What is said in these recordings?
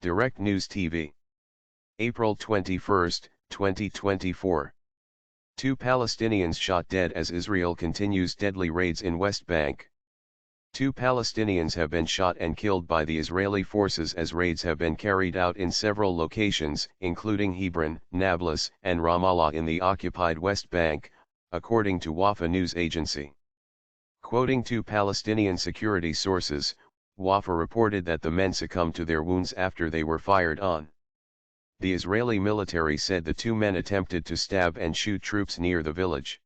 Direct News TV. April 21, 2024. 2 Palestinians shot dead as Israel continues deadly raids in West Bank. 2 Palestinians have been shot and killed by the Israeli forces as raids have been carried out in several locations, including Hebron, Nablus, and Ramallah in the occupied West Bank, according to Wafa news agency. Quoting 2 Palestinian security sources, Wafa reported that the men succumbed to their wounds after they were fired on. The Israeli military said the 2 men attempted to stab and shoot troops near the village.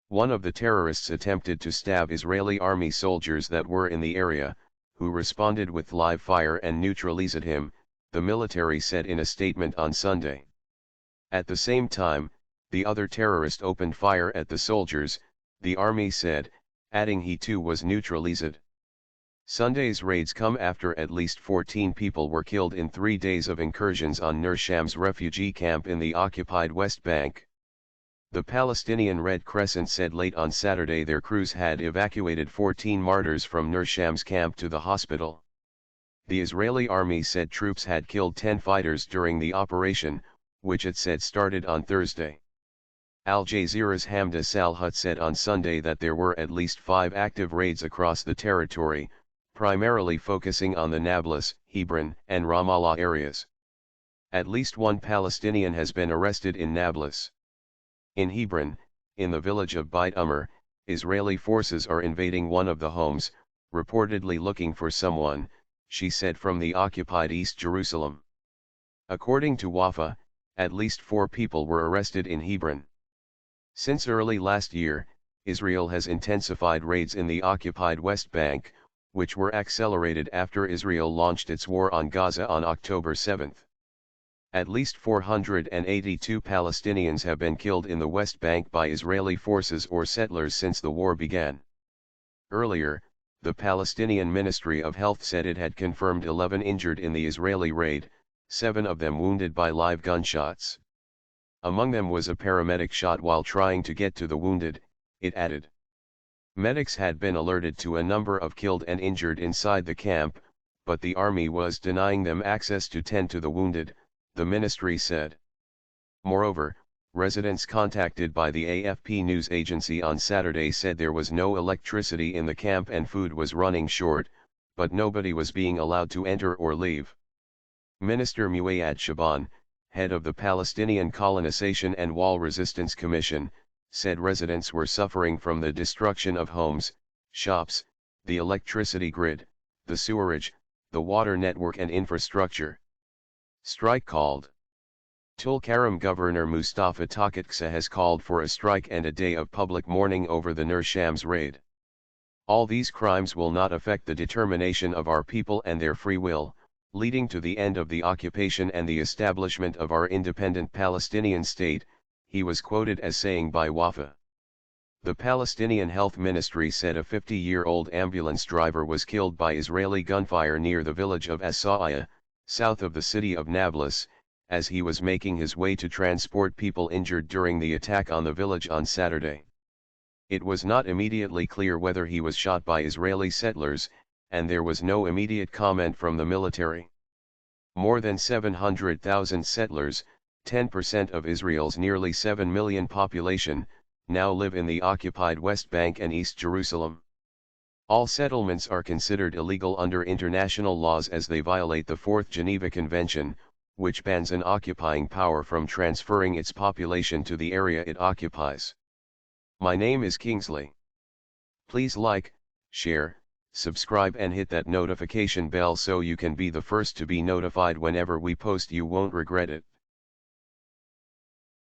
One of the terrorists attempted to stab Israeli army soldiers that were in the area, who responded with live fire and neutralized him, the military said in a statement on Sunday. At the same time, the other terrorist opened fire at the soldiers, the army said, adding he too was neutralized. Sunday's raids come after at least 14 people were killed in 3 days of incursions on Nur Shams refugee camp in the occupied West Bank. The Palestinian Red Crescent said late on Saturday their crews had evacuated 14 martyrs from Nur Shams camp to the hospital. The Israeli army said troops had killed 10 fighters during the operation, which it said started on Thursday. Al Jazeera's Hamda Salhut said on Sunday that there were at least 5 active raids across the territory, primarily focusing on the Nablus, Hebron, and Ramallah areas. At least 1 Palestinian has been arrested in Nablus. In Hebron, in the village of Beit Umar, Israeli forces are invading one of the homes, reportedly looking for someone, she said from the occupied East Jerusalem. According to Wafa, at least 4 people were arrested in Hebron. Since early last year, Israel has intensified raids in the occupied West Bank, which were accelerated after Israel launched its war on Gaza on October 7. At least 482 Palestinians have been killed in the West Bank by Israeli forces or settlers since the war began. Earlier, the Palestinian Ministry of Health said it had confirmed 11 injured in the Israeli raid, 7 of them wounded by live gunshots. Among them was a paramedic shot while trying to get to the wounded, it added. Medics had been alerted to a number of killed and injured inside the camp, but the army was denying them access to tend to the wounded, the ministry said. Moreover, residents contacted by the AFP news agency on Saturday said there was no electricity in the camp and food was running short, but nobody was being allowed to enter or leave. Minister Muayyad Shaban, head of the Palestinian Colonization and Wall Resistance Commission, said residents were suffering from the destruction of homes, shops, the electricity grid, the sewerage, the water network and infrastructure. Strike called. Tulkarem Governor Mustafa Takatksa has called for a strike and a day of public mourning over the Nur Shams raid. All these crimes will not affect the determination of our people and their free will, leading to the end of the occupation and the establishment of our independent Palestinian state, he was quoted as saying by Wafa. The Palestinian Health Ministry said a 50-year-old ambulance driver was killed by Israeli gunfire near the village of As-Sa'aya, south of the city of Nablus, as he was making his way to transport people injured during the attack on the village on Saturday. It was not immediately clear whether he was shot by Israeli settlers, and there was no immediate comment from the military. More than 700,000 settlers, 10% of Israel's nearly 7 million population, now live in the occupied West Bank and East Jerusalem. All settlements are considered illegal under international laws as they violate the Fourth Geneva Convention, which bans an occupying power from transferring its population to the area it occupies. My name is Kingsley. Please like, share, subscribe and hit that notification bell so you can be the first to be notified whenever we post. You won't regret it.